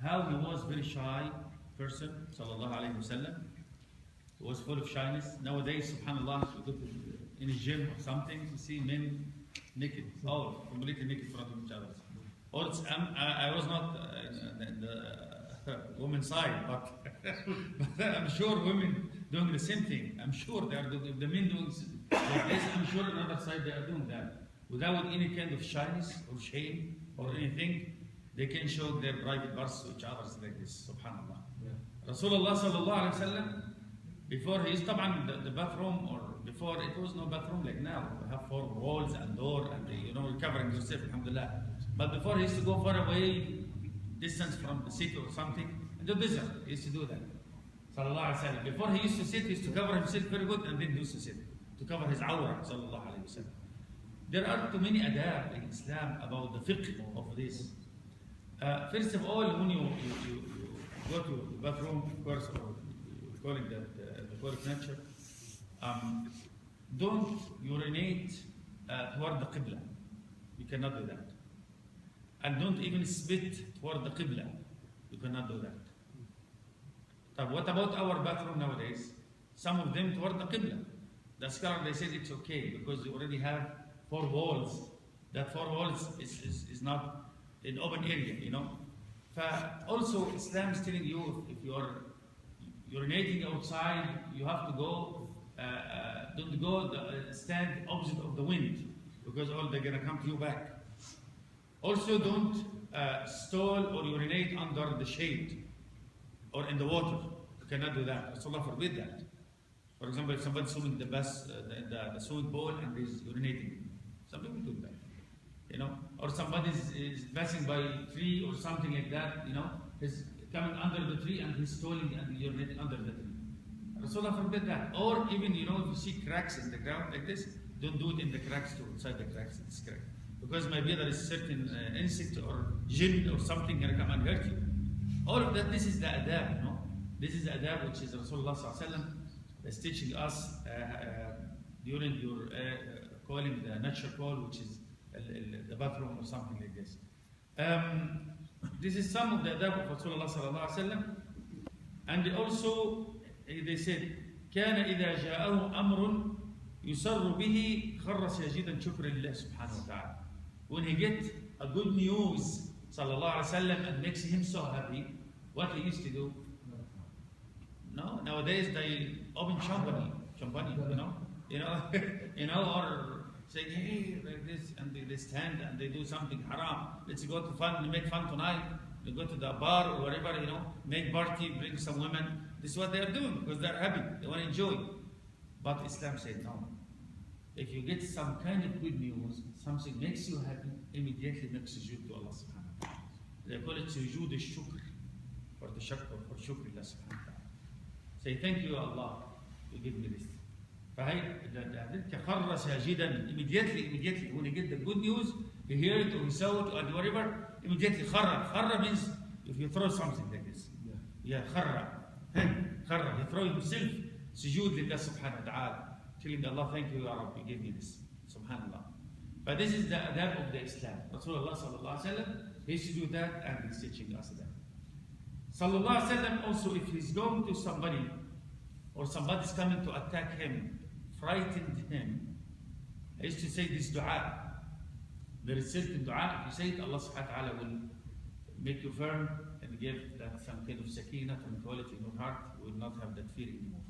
how he was very shy person, sallallahu alayhi wasallam. He was full of shyness. Nowadays, subhanallah, you go to in a gym or something, you see men naked, all completely naked in front of each other. Or it's, I was not in the women's side, but, but I'm sure women doing the same thing. I'm sure they are doing, the men doing like this, I'm sure on the other side they are doing that. Without any kind of shyness or shame or anything, they can show their private parts to each other like this, subhanallah. Yeah. Rasulullah sallallahu alayhi wa sallam, before he is the bathroom, or before it was no bathroom like now. We have 4 walls and door and you're covering yourself, alhamdulillah. But before he used to go far away, distance from the city or something, in the desert, he used to do that. Sallallahu alayhi wa sallam. Before he used to sit, he used to cover himself very good, and then he used to sit, to cover his awrah, sallallahu alayhi wa sallam. There are too many adab in Islam about the fiqh of this. First of all, when you go to the bathroom, of course, or calling that the toilet nature, don't urinate toward the qibla. You cannot do that. And don't even spit toward the qibla. You cannot do that. But what about our bathroom nowadays? Some of them toward the qibla. The scholar, they said it's okay because you already have 4 walls. That 4 walls is not an open area, Also, Islam is telling you if you are urinating outside, you have to go, don't go stand opposite of the wind, because all they're going to come to you back. Also, don't stall or urinate under the shade or in the water. You cannot do that. Rasulullah forbid that. For example, if somebody's swimming the swimming pool and is urinating, some people do that. Or somebody is passing by a tree or something like that, he's coming under the tree and he's stalling and urinating under the tree. Rasulullah forbid that. Or even, if you see cracks in the ground like this, don't do it in the cracks too, inside the cracks, in this crack. Because maybe there is certain insect or jinn or something going to come and hurt you. All of that, this is the adab, This is the adab which is Rasulullah sallallahu alaihi wasallam is teaching us during your calling the natural call, which is the bathroom or something like this. This is some of the adab of Rasulullah sallallahu alaihi wasallam. And also, they said, كان إذا جاءه أمر يسر به خر ساجدا شكرا لله سبحانه وتعالى. When he get a good news, sallallahu alaihi wasallam, and makes him so happy, what he used to do? No, nowadays they open champagne, or say, hey, like this, and they stand and they do something haram. Let's go to fun, make fun tonight. They go to the bar or whatever, make party, bring some women. This is what they are doing because they're happy, they want to enjoy. But Islam said no. If you get some kind of good news, something makes you happy, immediately make sujood to Allah subhanahu wa ta'ala. They call it sujood al-shukr, for the shukr, for shukr Allah subhanahu wa ta'ala. Say, thank you Allah, you give me this. كَخَرَّ سَاجِدًا. Immediately, when you get the good news, you hear it or you saw it or whatever, immediately kharra. Kharra means if you throw something like this. Yeah, kharra. Kharra. You throw himself, sujood lillah subhanahu wa ta'ala. Telling Allah, thank you, Ya Rabbi, you gave me this. Subhanallah. But this is the adab of the Islam. Rasulullah sallallahu alaihi wasallam, he should do that, and he's teaching us that. Sallallahu alaihi wasallam also, if he's going to somebody, or somebody's coming to attack him, frightened him, he used to say this dua. There is certain dua, if you say it, Allah subhanahu wa ta'ala will make you firm and give that some kind of sakina, tranquility in your heart. You will not have that fear anymore.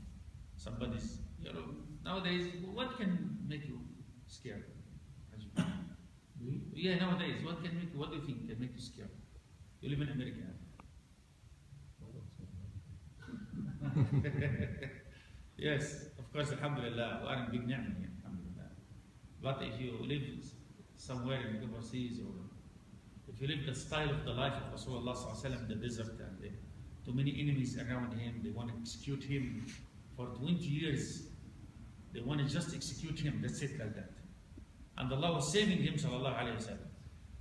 Somebody's, nowadays, what can make you scared? Yeah, nowadays, what do you think can make you scared? You live in America. Yes, of course, alhamdulillah, we are in big ni'mah here, alhamdulillah. But if you live somewhere in the overseas, or if you live the style of the life of Rasulullah sallallahu alaihi wasallam in the desert, and too many enemies around him, they want to execute him for 20 years. They want to just execute him, that's it, like that. And Allah was saving him, sallallahu alaihi wasallam.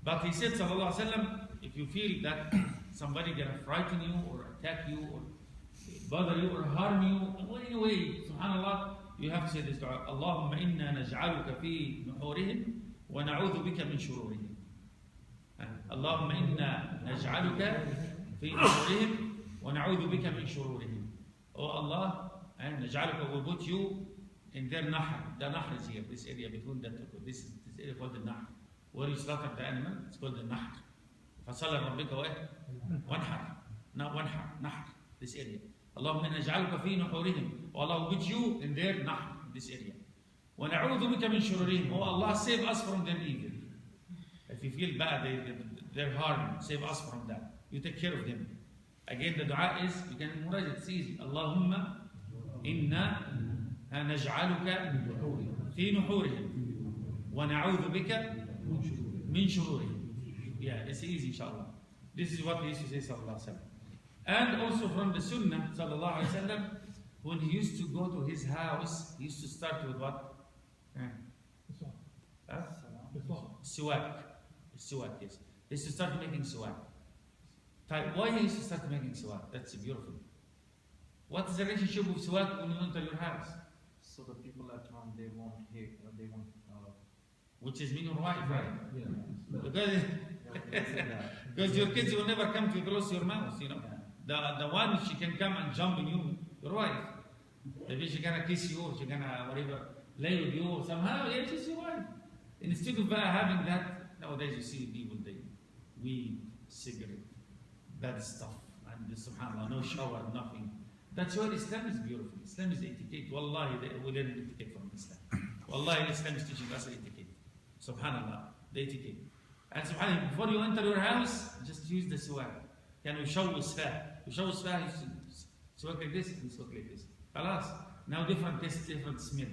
But he said, sallallahu alaihi wasallam, if you feel that somebody gonna frighten you or attack you or bother you or harm you, in any way, subhanallah, you have to say this dua. Allahumma inna naj'aluka fi nuhurihim wa na'udhu bika min shururihim. Allahumma inna naj'aluka في نحورهم ونعوذ بك من شرورهم. Oh Allah, and نجعلك, will put you in their nahr. The nahr is here, this area between this area called the nahr. Where you slaughter the animal, it's called the nahr. فصل ربك وانحر. Now وانحر, nahr, this area. اللهم إنا نجعلك في نحورهم. Oh Allah will put you in their nahr, this area. وَنَعُوذُ بِكَ مِنْ شُرُورِهِمْ. Oh Allah, save us from their evil. If you feel bad, they're harm, save us from that. You take care of them. Again, the dua is, you can memorize it, it's easy. Allahumma inna naj'aluka fi nuhurihim wa na'udhu bika min shururihim. Yeah, it's easy, inshallah. This is what he used to say, sallallahu alaihi wasallam. And also from the sunnah, sallallahu alaihi wasallam, when he used to go to his house, he used to start with what? Siwak. Siwak, yes. They used to start making siwak. Why he used to start making siwak? That's beautiful. What is the relationship with siwak when you enter your house? So the people at home, they won't hear, they won't. Which is mean your wife, right? Yeah. Because your kids will never come to close to your mouth, you know. The one she can come and jump on you, your wife. Maybe she gonna kiss you, or she gonna whatever, lay with you, or somehow, yeah, she's your wife. Instead of having that, nowadays you see people, they weed, cigarette, bad stuff, and subhanAllah, no shower, nothing. That's why Islam is beautiful. Islam is etiquette. Wallahi, we learn etiquette from Islam. Wallahi, Islam is teaching us etiquette. Subhanallah, the etiquette. And subhanAllah, before you enter your house, just use the siwak. Can you show usfah? You show usfah, you siwak like this, and siwak like this. Khalas. Now different taste, different smell.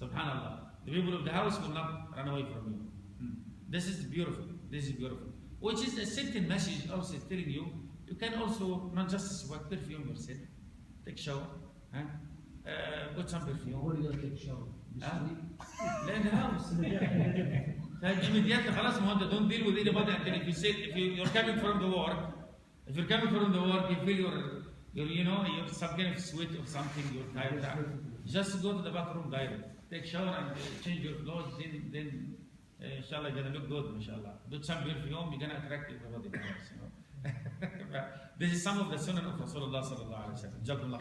Subhanallah. The people of the house will not run away from you. This is beautiful. This is beautiful. Which is a certain message also telling you, you can also not just siwak, perfume yourself. Take shower. Put some perfume. Where are you going to take shower? لا in the house. Immediately خلاص ما انت don't deal with anybody until if you're coming from the work. If you're coming from the work, you feel your you know, you're some kind of sweat or something, you're tired. Just go to the bathroom direct. Take shower and change your clothes, then inshallah you're gonna look good, inshallah. Do some perfume, you're gonna attract everybody else, you know. This is some of the sunnah of Rasulullah sallallahu alaihi wasallam.